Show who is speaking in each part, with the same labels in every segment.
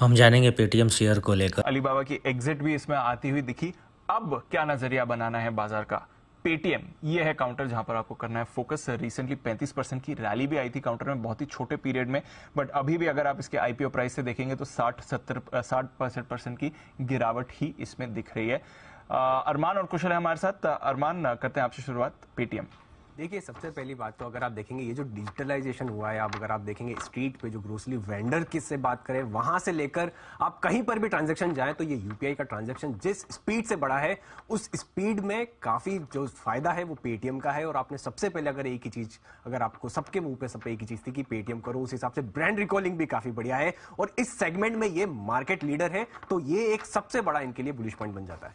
Speaker 1: हम जानेंगे Paytm share को लेकर।
Speaker 2: अलीबाबा की एग्जिट भी इसमें आती हुई दिखी। अब क्या नजरिया बनाना है बाजार का? पेटीएम ये है काउंटर जहां पर आपको करना है फोकस। रिसेंटली 35% की रैली भी आई थी काउंटर में बहुत ही छोटे पीरियड में, बट अभी भी अगर आप इसके आईपीओ प्राइस से देखेंगे तो 60-70% की गिरावट ही इसमें दिख रही है। अरमान और कुशल है हमारे साथ। अरमान, करते हैं आपसे शुरुआत। पेटीएम,
Speaker 3: देखिए, सबसे पहली बात तो अगर आप देखेंगे ये जो डिजिटलाइजेशन हुआ है, आप अगर आप देखेंगे स्ट्रीट पे जो ग्रोसरी वेंडर किससे बात करें, वहां से लेकर आप कहीं पर भी ट्रांजैक्शन जाएं तो ये यूपीआई का ट्रांजैक्शन जिस स्पीड से बढ़ा है, उस स्पीड में काफी जो फायदा है वो पेटीएम का है। और आपने सबसे पहले अगर एक ही चीज, अगर आपको सबके मुंह पे सब एक ही चीज थी कि पेटीएम करो, उस हिसाब से ब्रांड रिकॉलिंग भी काफी बढ़िया है और इस सेगमेंट में ये मार्केट लीडर है, तो ये एक सबसे बड़ा इनके लिए बुलिश पॉइंट बन जाता है।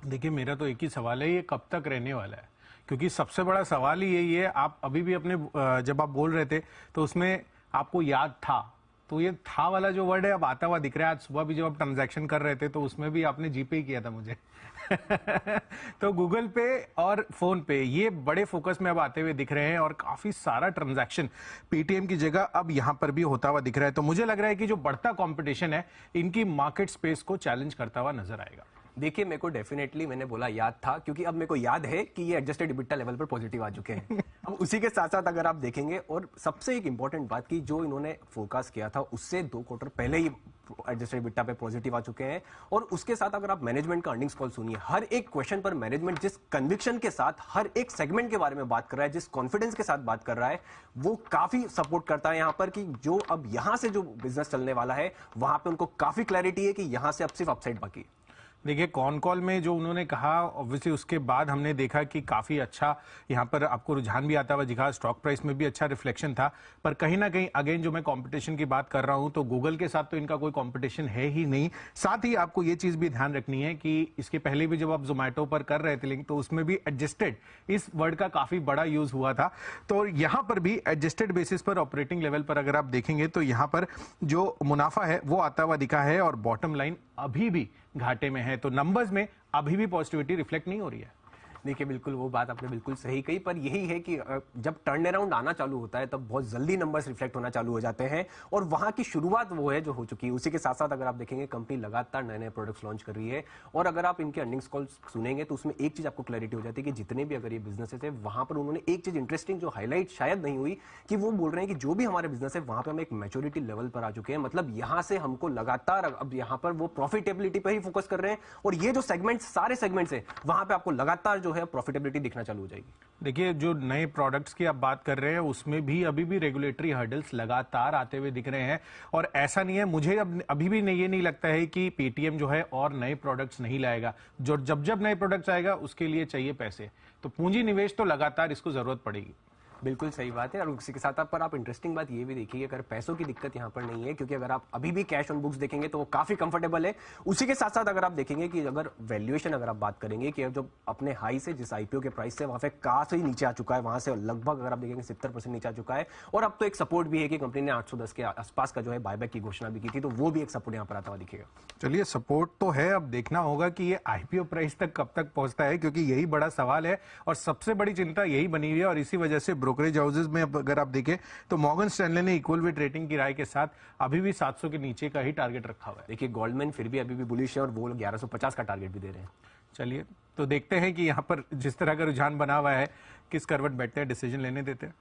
Speaker 4: देखिए, मेरा तो एक ही सवाल है, ये कब तक रहने वाला है? क्योंकि सबसे बड़ा सवाल ही यही है। आप अभी भी अपने जब आप बोल रहे थे तो उसमें आपको याद था, तो ये था वाला जो वर्ड है अब आता हुआ दिख रहा है। आज सुबह भी जब आप ट्रांजैक्शन कर रहे थे तो उसमें भी आपने जीपे ही किया था मुझे। तो गूगल पे और फोन पे ये बड़े फोकस में अब आते हुए दिख रहे हैं और काफी सारा ट्रांजैक्शन पेटीएम की जगह अब यहां पर भी होता हुआ दिख रहा है। तो मुझे लग रहा है कि जो बढ़ता कंपटीशन है इनकी मार्केट स्पेस को चैलेंज करता हुआ नजर आएगा।
Speaker 3: देखिए, मेरे को डेफिनेटली, मैंने बोला याद था क्योंकि अब मेरे को याद है कि ये एडजस्टेड इबिट्टा लेवल पर पॉजिटिव आ चुके हैं। अब उसी के साथ साथ अगर आप देखेंगे, और सबसे एक इंपॉर्टेंट बात की जो इन्होंने फोरकास्ट किया था उससे 2 क्वार्टर पहले ही एडजस्टेड इबिट्टा पे पॉजिटिव आ चुके हैं। और उसके साथ अगर आप मैनेजमेंट का अर्निंग्स कॉल सुनिए, हर एक क्वेश्चन पर मैनेजमेंट जिस कन्विक्शन के साथ हर एक सेगमेंट के बारे में बात कर रहा है, जिस कॉन्फिडेंस के साथ बात कर रहा है, वो काफी सपोर्ट करता है यहां पर कि जो अब यहां से जो बिजनेस चलने वाला है वहां पे उनको काफी क्लैरिटी है कि यहां से अब सिर्फ अपसाइड बाकी है।
Speaker 4: देखिए, कॉन कॉल में जो उन्होंने कहा, ऑब्वियसली उसके बाद हमने देखा कि काफी अच्छा यहाँ पर आपको रुझान भी आता हुआ दिखा, स्टॉक प्राइस में भी अच्छा रिफ्लेक्शन था। पर कहीं ना कहीं अगेन जो मैं कंपटीशन की बात कर रहा हूं तो गूगल के साथ तो इनका कोई कंपटीशन है ही नहीं। साथ ही आपको ये चीज भी ध्यान रखनी है कि इसके पहले भी जब आप जोमेटो पर कर रहे थे लिंक, तो उसमें भी एडजस्टेड इस वर्ड का काफी बड़ा यूज हुआ था। तो यहां पर भी एडजस्टेड बेसिस पर ऑपरेटिंग लेवल पर अगर आप देखेंगे तो यहां पर जो मुनाफा है वो आता हुआ दिखा है और बॉटम लाइन अभी भी घाटे में है। तो नंबर्स में अभी भी पॉजिटिविटी रिफ्लेक्ट नहीं हो रही है।
Speaker 3: देखिए, बिल्कुल वो बात आपने बिल्कुल सही कही, पर यही है कि जब टर्न अराउंड आना चालू होता है तब बहुत जल्दी नंबर्स रिफ्लेक्ट होना चालू हो जाते हैं और वहां की शुरुआत वो है जो हो चुकी है। उसी के साथ साथ अगर आप देखेंगे कंपनी लगातार नए नए प्रोडक्ट्स लॉन्च कर रही है और अगर आप इनके अर्निंग्स कॉल सुनेंगे तो उसमें एक चीज आपको क्लैरिटी हो जाती है कि जितने भी अगर ये बिजनेसेस है वहां पर उन्होंने एक चीज इंटरेस्टिंग जो हाईलाइट शायद नहीं हुई कि वो बोल रहे हैं कि जो भी हमारे बिजनेस है वहां पर हम एक मैच्योरिटी लेवल पर आ चुके हैं। मतलब यहां से हमको लगातार अब यहां पर वो प्रॉफिटेबिलिटी पर ही फोकस कर रहे हैं और ये जो सेगमेंट, सारे सेगमेंट्स है वहां पर आपको लगातार जो है प्रॉफिटेबिलिटी दिखना चालू हो जाएगी।
Speaker 4: देखिए, जो नए प्रोडक्ट्स की आप बात कर रहे हैं उसमें भी अभी भी रेगुलेटरी हर्डल्स लगातार आते हुए दिख रहे हैं और ऐसा नहीं है, मुझे अभी भी नहीं, ये नहीं लगता है कि पेटीएम जो है और नए प्रोडक्ट्स नहीं लाएगा। जो जब जब नए प्रोडक्ट्स आएगा उसके लिए चाहिए पैसे, तो पूंजी निवेश तो लगातार इसको जरूरत पड़ेगी।
Speaker 3: बिल्कुल सही बात है। और उसी के साथ पर आप इंटरेस्टिंग बात ये भी देखिए, अगर पैसों की दिक्कत यहाँ पर नहीं है क्योंकि अगर आप अभी भी कैश ऑन बुक्स देखेंगे तो वो काफी कंफर्टेबल है। उसी के साथ साथ अगर आप देखेंगे कि अगर वैल्यूएशन अगर आप बात करेंगे कि जो अपने हाई से जिस आईपीओ के प्राइस से वहां पे काफी नीचे आ चुका है, वहां से लगभग अगर आप देखेंगे 70% नीचे आ चुका है। और अब तो एक सपोर्ट भी है कि कंपनी ने 810 के आसपास का जो है बायबैक की घोषणा भी की थी, तो वो भी एक सपोर्ट यहाँ पर आता हुआ दिखेगा।
Speaker 4: चलिए, सपोर्ट तो है, अब देखना होगा कि ये आईपीओ प्राइस तक कब तक पहुंचता है, क्योंकि यही बड़ा सवाल है और सबसे बड़ी चिंता यही बनी हुई है। और इसी वजह से ब्रोकरेज हाउसेज में अगर आप देखें तो मॉर्गन स्टैनले ने इक्वल वेट रेटिंग की राय के साथ अभी भी 700 के नीचे का ही टारगेट रखा हुआ है।
Speaker 3: देखिए, गोल्डमैन फिर भी अभी भी बुलिश है और वो 1150 का टारगेट भी दे रहे हैं।
Speaker 4: चलिए, तो देखते हैं कि यहाँ पर जिस तरह का रुझान बना हुआ है किस करवट बैठते हैं, डिसीजन लेने देते हैं।